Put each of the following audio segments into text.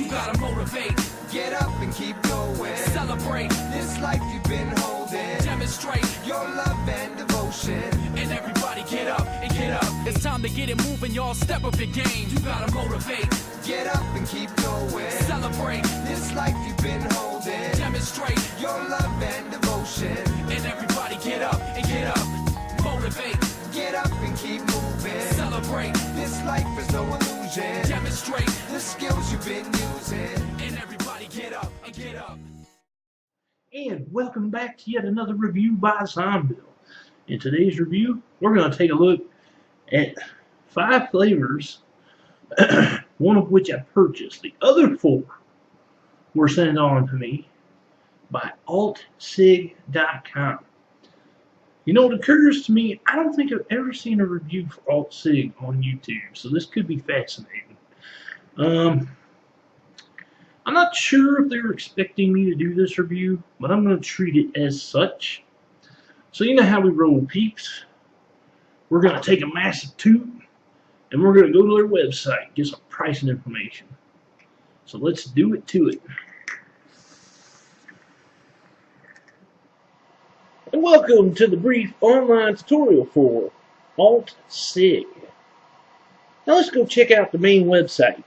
You gotta motivate. Get up and keep going. Celebrate. This life you've been holding. Demonstrate your love and devotion. And everybody get up and get up. It's time to get it moving, y'all. Step up your game. You gotta motivate. Get up and keep going. Celebrate. This life you've been holding. Demonstrate your love and devotion. And everybody get up and get up. Motivate. Get up and keep moving. Celebrate. This life is no illusion. Demonstrate the skills you've been using. And everybody get up and get up. And welcome back to yet another review by Zombill. In today's review, we're going to take a look at 5 flavors, one of which I purchased. The other 4 were sent on to me by AltCig.com. You know, it occurs to me, I don't think I've ever seen a review for AltCig on YouTube, so this could be fascinating. I'm not sure if they were expecting me to do this review, but I'm going to treat it as such. So you know how we roll, peeps. We're going to take a massive tube, and we're going to go to their website, get some pricing information. So let's do it to it. And welcome to the brief online tutorial for AltCig. Now let's go check out the main website.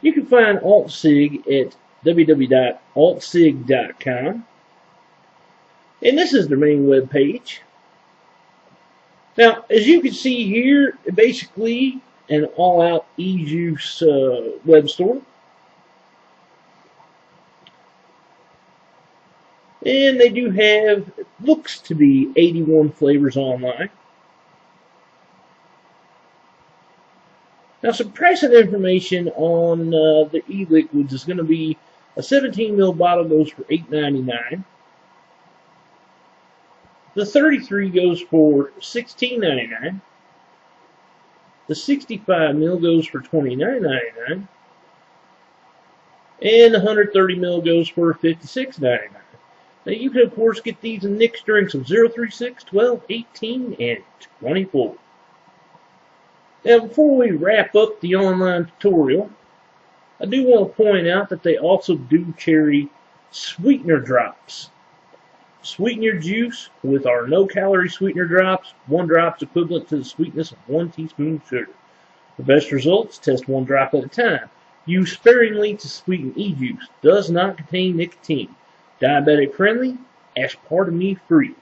You can find AltCig at www.altcig.com. And this is their main web page. Now, as you can see here, basically an all-out e-juice web store. And they do have, it looks to be 81 flavors online. Now, some pricing information on the e-liquids is going to be a 17 ml bottle goes for $8.99. The 33 goes for $16.99. The 65 ml goes for $29.99. And the 130 ml goes for $56.99. Now, you can, of course, get these in Nick strengths of 0, 6, 12, 18, and 24. Now, before we wrap up the online tutorial, I do want to point out that they also do carry sweetener drops. Sweeten your juice with our no-calorie sweetener drops. 1 drop is equivalent to the sweetness of 1 teaspoon of sugar. For best results, test 1 drop at a time. Use sparingly to sweeten e-juice. Does not contain nicotine. Diabetic friendly, aspartame free.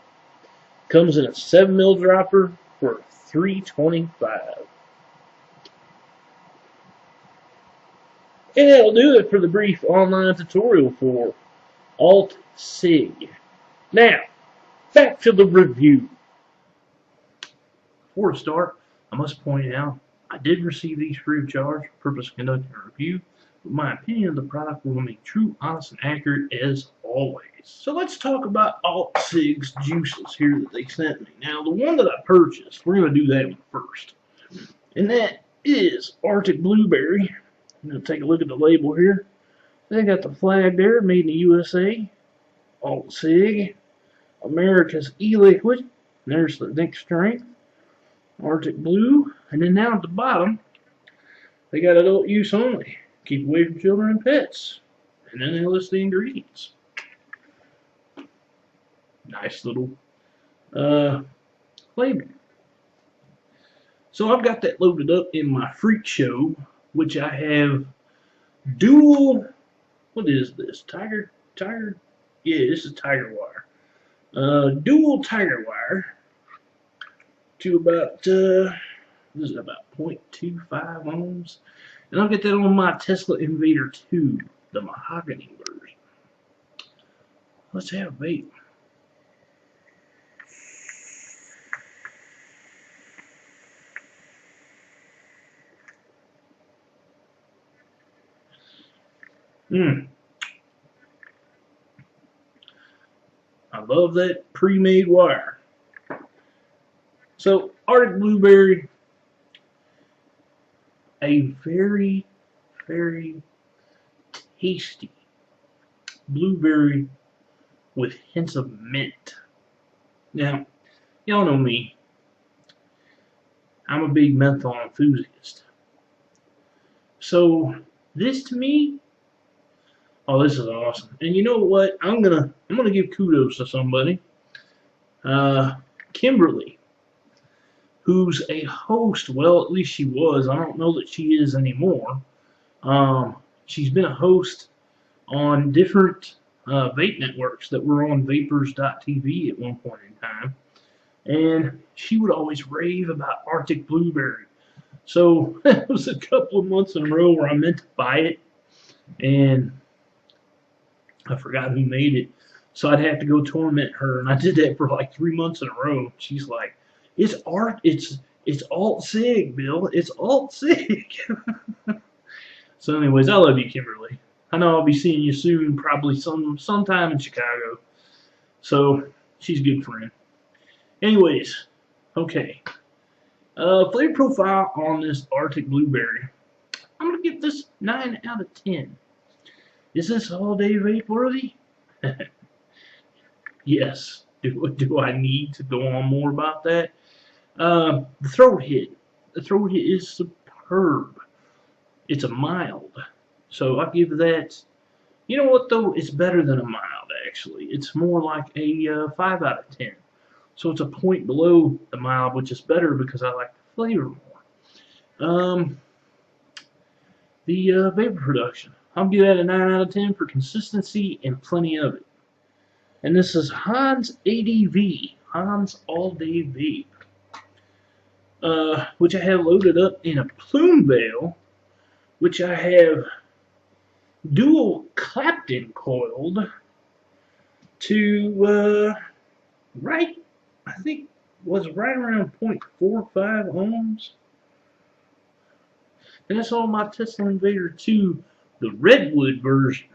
Comes in a 7 ml dropper for $3.25. And that'll do it for the brief online tutorial for AltCig. Now, back to the review. Before we start, I must point out, I did receive these free of charge for the purpose of conducting a review, but my opinion of the product will remain true, honest, and accurate as always. So let's talk about AltCig's juices here that they sent me. Now, the one that I purchased, we're going to do that one first. And that is Arctic Blueberry. I'm going to take a look at the label here. They got the flag there, made in the USA. AltCig. America's e-liquid. There's the Nick strength. Arctic Blue. And then down at the bottom, they got adult use only. Keep away from children and pets. And then they list the ingredients. Nice little label. So I've got that loaded up in my Freak Show, which I have dual, what is this? Tiger? Yeah, this is Tiger Wire. Dual Tiger Wire to about, this is about 0.25 ohms. And I'll get that on my Tesla Invader 2, the mahogany version. Let's have a vape. I love that pre-made wire. So, Arctic Blueberry, a very, very tasty blueberry with hints of mint. Now, y'all know me. I'm a big menthol enthusiast. So, this to me, oh, this is awesome. And you know what? I'm gonna give kudos to somebody. Kimberly, who's a host. Well, at least she was. I don't know that she is anymore. She's been a host on different vape networks that were on vapors.tv at one point in time. And she would always rave about Arctic Blueberry. So it was a couple of months in a row where I meant to buy it, and I forgot who made it. So I'd have to go torment her, and I did that for like 3 months in a row. She's like, "It's AltCig, Bill. It's AltCig." So, anyways, I love you, Kimberly. I know I'll be seeing you soon, probably sometime in Chicago. So she's a good friend. Anyways, okay. Flavor profile on this Arctic Blueberry. I'm gonna give this 9 out of 10. Is this all day vape worthy? Yes. Do I need to go on more about that? The throat hit. The throat hit is superb. It's a mild. So I give that, you know what though? It's better than a mild actually. It's more like a 5 out of 10. So it's a point below the mild, which is better because I like the flavor more. The vapor production. I'll give that a 9 out of 10 for consistency and plenty of it. And this is Hans ADV, Hans All Day Vape, which I have loaded up in a plume veil, which I have dual Clapton coiled to I think was right around 0.45 ohms. And that's all my Tesla Invader 2, the Redwood version.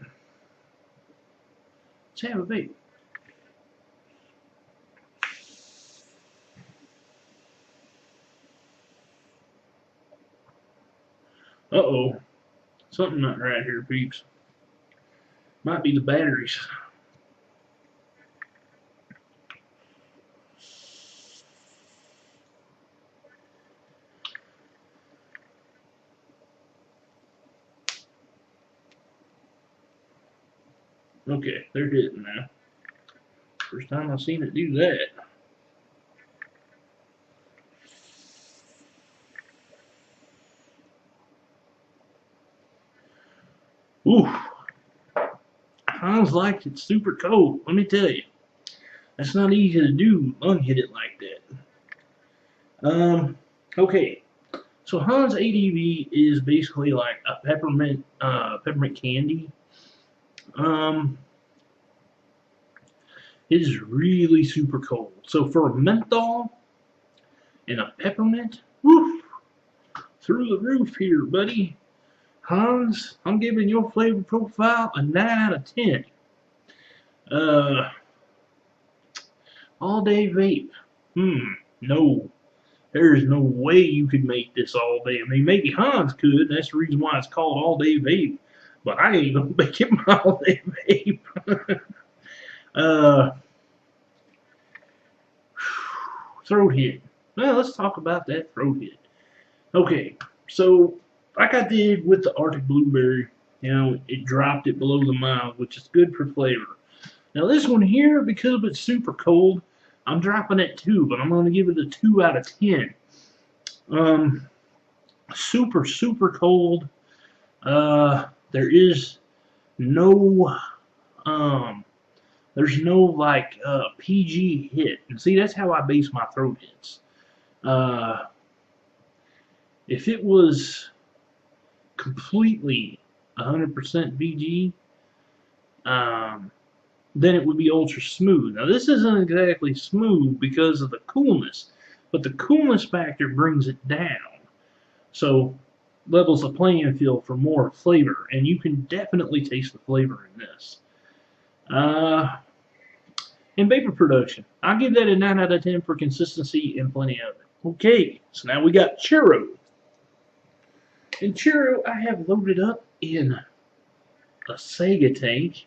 Let's have a vape. Uh-oh. Something not right here, peeps. Might be the batteries. Okay, they're hitting now. First time I've seen it do that. Ooh. Sounds like it's super cold, let me tell you. That's not easy to do, unhit it like that. Okay. So Hans ADV is basically like a peppermint candy. It is really super cold. So for a menthol and a peppermint, woof, through the roof here, buddy. Hans, I'm giving your flavor profile a 9 out of 10. All day vape. No. There's no way you could make this all day. I mean, maybe Hans could. That's the reason why it's called all day vape. But I ain't gonna make it my all day vape. Throat hit. Well, let's talk about that throat hit. Okay, so like I did with the Arctic Blueberry, you know, it dropped it below the mild, which is good for flavor. Now this one here, because it's super cold, I'm dropping it 2, but I'm going to give it a 2 out of 10. Super, super cold. There's no like PG hit. And see, that's how I base my throat hits. If it was completely 100% VG, then it would be ultra smooth. Now this isn't exactly smooth because of the coolness, but the coolness factor brings it down. So levels the playing field for more flavor, and you can definitely taste the flavor in this. In vapor production, I'll give that a 9 out of 10 for consistency and plenty of it. Okay, so now we got churro. And churro I have loaded up in a Sega tank.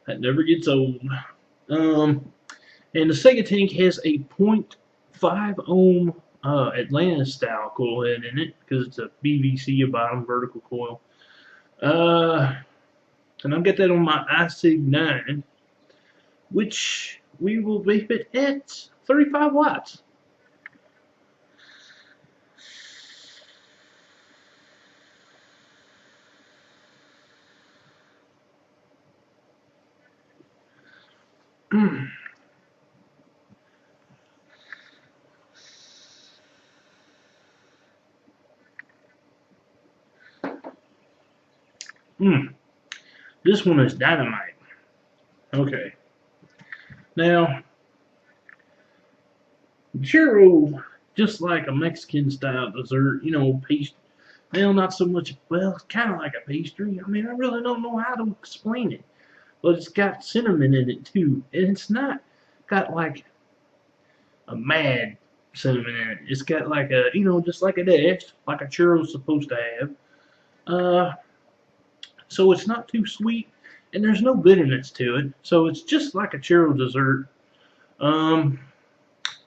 That never gets old. And the Sega tank has a 0.5 ohm Atlantis style coil head in it because it's a BVC, a bottom vertical coil. And I'll get that on my E-Cig 9, which we will vape it at 35 watts. This one is dynamite. Okay. Now, churro, just like a Mexican style dessert, you know, pastry. Well, not so much. Well, it's kind of like a pastry. I mean, I really don't know how to explain it. But it's got cinnamon in it too, and it's not got like a mad cinnamon in it. It's got like a, you know, just like a dash, like a churro's supposed to have. So it's not too sweet, and there's no bitterness to it. So it's just like a churro dessert. I'm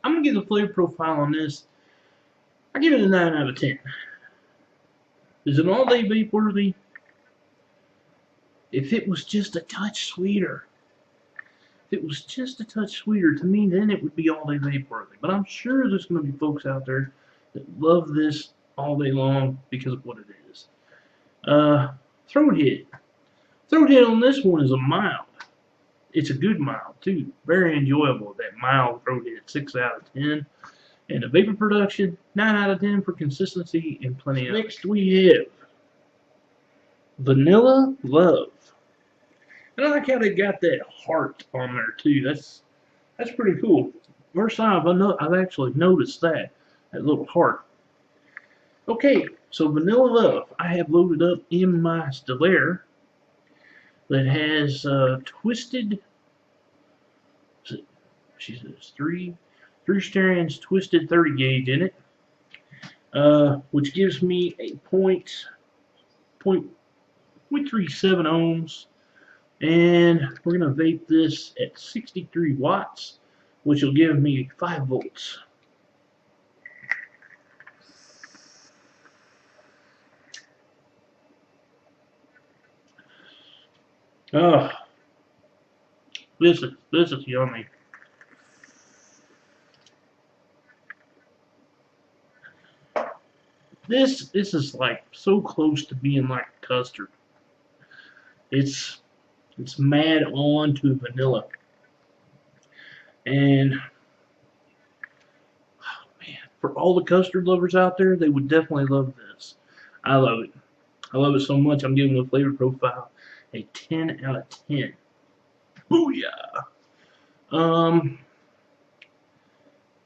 gonna give the flavor profile on this. I give it a 9 out of 10. Is it all-day vape worthy? If it was just a touch sweeter, to me, then it would be all-day vape worthy. But I'm sure there's going to be folks out there that love this all day long because of what it is. Throat hit. Throat hit on this one is a mild. It's a good mild too. Very enjoyable. That mild throat hit. 6 out of 10. And the vapor production, 9 out of 10 for consistency and plenty of. Next we have Vanilla Love. And I like how they got that heart on there too. That's pretty cool. First time I've actually noticed that little heart. Okay, so Vanilla Love, I have loaded up in my Stellaire that has twisted. She says three strands twisted 30 gauge in it, which gives me a 0.37 ohms. And we're going to vape this at 63 watts, which will give me 5 volts. Oh, this is yummy. This is like so close to being like custard. It's mad on to vanilla. And oh man, for all the custard lovers out there, they would definitely love this. I love it. I love it so much. I'm giving the flavor profile a 10 out of 10. Booyah!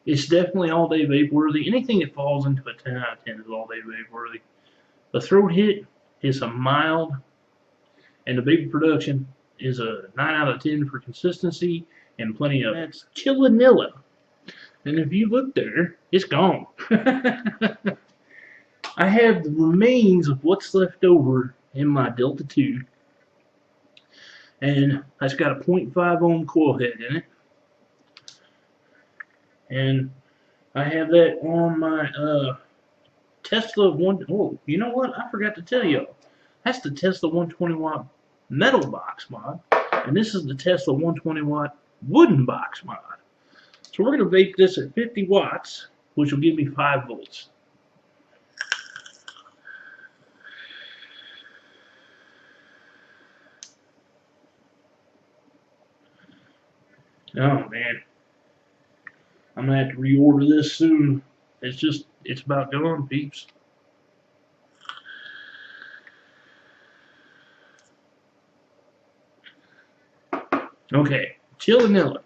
It's definitely all day vape worthy. Anything that falls into a 10 out of 10 is all day vape worthy. The throat hit is a mild, and the vapor production is a 9 out of 10 for consistency and plenty of. That's Chillanilla. And if you look there, it's gone. I have the remains of what's left over in my Delta 2. And that's got a 0.5 ohm coil head in it. And I have that on my Tesla oh, you know what? I forgot to tell you. That's the Tesla 120 watt metal box mod. And this is the Tesla 120 watt wooden box mod. So we're going to vape this at 50 watts, which will give me 5 volts. Oh man, I'm gonna have to reorder this soon. It's about gone, peeps. Okay, Chillanilla.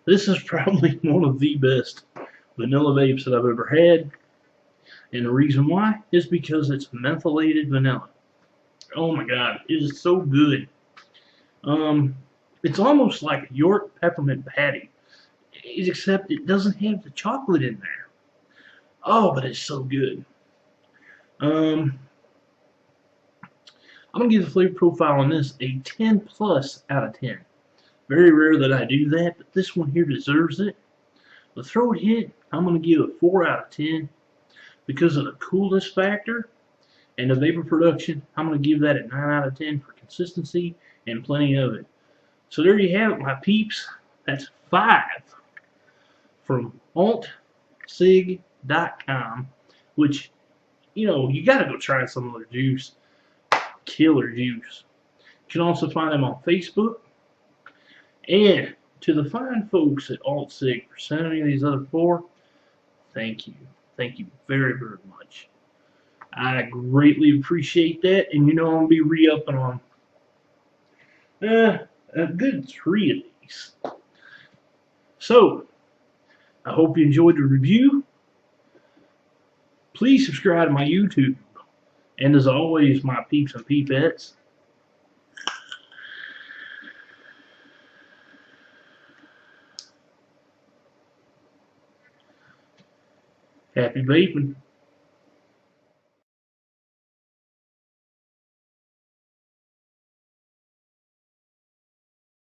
This is probably one of the best vanilla vapes that I've ever had. And the reason why is because it's methylated vanilla. Oh my god, it is so good. It's almost like a York peppermint patty, except it doesn't have the chocolate in there. Oh, but it's so good. I'm gonna give the flavor profile on this a 10 plus out of 10. Very rare that I do that, but this one here deserves it. The throat hit, I'm going to give a 4 out of 10 because of the coolness factor and the vapor production. I'm going to give that a 9 out of 10 for consistency and plenty of it. So there you have it, my peeps. That's 5 from AltCig.com, which, you know, you got to go try some of their juice. Killer juice. You can also find them on Facebook. And to the fine folks at AltCig for sending me these other 4, thank you. Thank you very, very much. I greatly appreciate that, and you know I'm going to be re-upping on a good 3 of these. So, I hope you enjoyed the review. Please subscribe to my YouTube. And as always, my peeps and peepettes, happy vaping.